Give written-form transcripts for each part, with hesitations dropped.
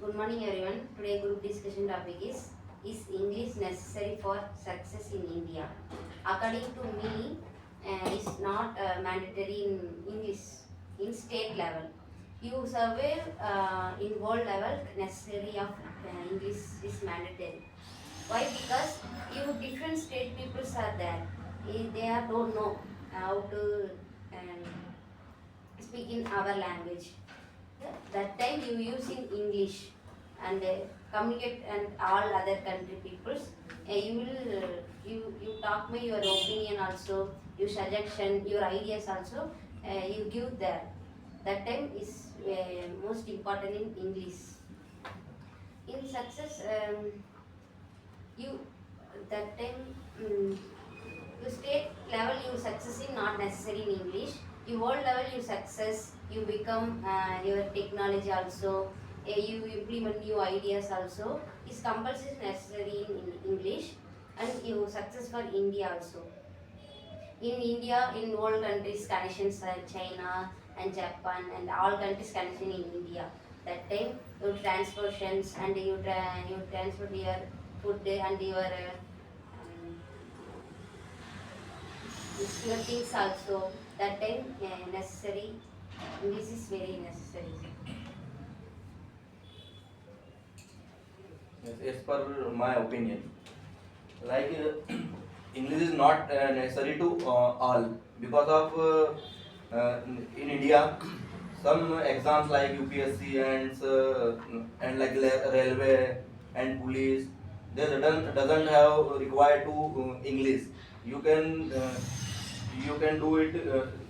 Good morning, everyone. Today, group discussion topic is English necessary for success in India? According to me, it's not mandatory in English in state level. You survey in world level, necessary of English is mandatory. Why? Because you different state peoples are there. They are don't know how to um, speak in our language. That time you use in English and communicate and all other country peoples. You will you talk me your opinion also, your suggestion, your ideas also. You give there. That time is most important in English. In success, you that time. You state level you success in not necessary in English. You world level you success, you become your technology also, you implement new ideas also, is compulsory necessary in English. And you success for India also. In India, in world countries connections, China and Japan and all countries connection in India. That time your transportations and you transport your food and your um, your things also. That time necessary. English is very necessary. Yes, as per my opinion, like English is not necessary to all because of in India some exams like UPSC and like railway and police, they doesn't have required to English. You can you can do it.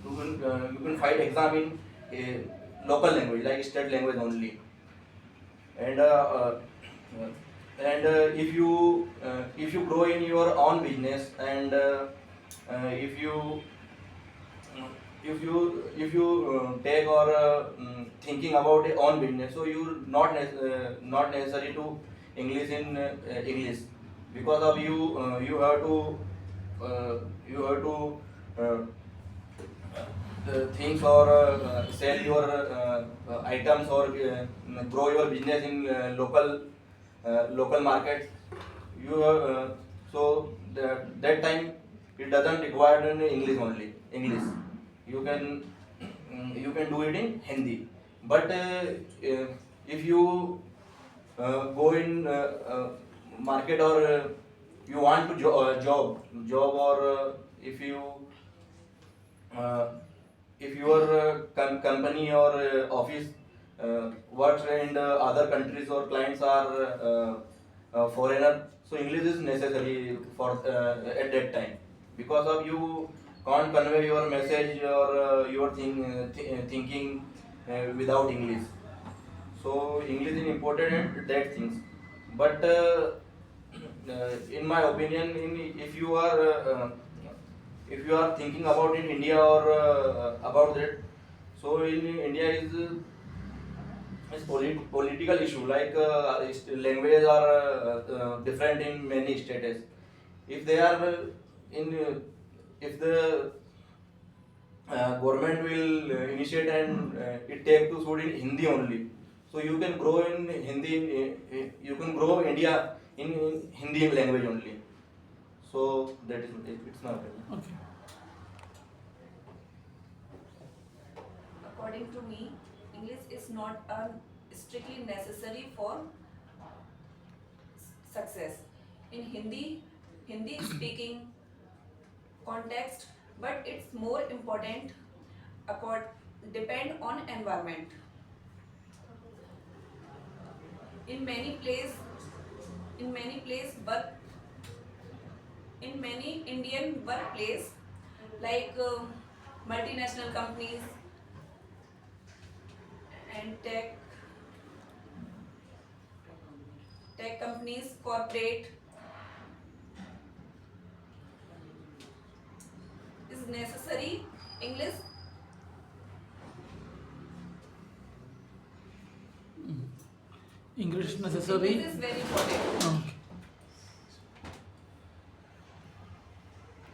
You can fight exam in local language like state language only. And if you grow in your own business and if you take or thinking about your own business, so you not necessary to English in English, because of you uh, you have to uh, things or sell your items or grow your business in local markets. You that time it doesn't require in English only. English you can do it in Hindi, but if you go in market or you want to job or if you uh, if your company or office works in other countries or clients are foreigner, so English is necessary for at that time, because of you can't convey your message or your thinking without English. So English is important at that things. But in my opinion, if you are thinking about in India or about that, so in India is political issue like languages are different in many states. If they are in if the government will initiate and it take to shoot in Hindi only, so you can grow in Hindi. You can grow India in Hindi language only. So that is it's my opinion. Okay. According to me, English is not strictly necessary for success. In Hindi speaking context, but it's more important depend on environment. In many place, work in many Indian workplace like multinational companies and tech companies, corporate is necessary. English English necessary. English is very important.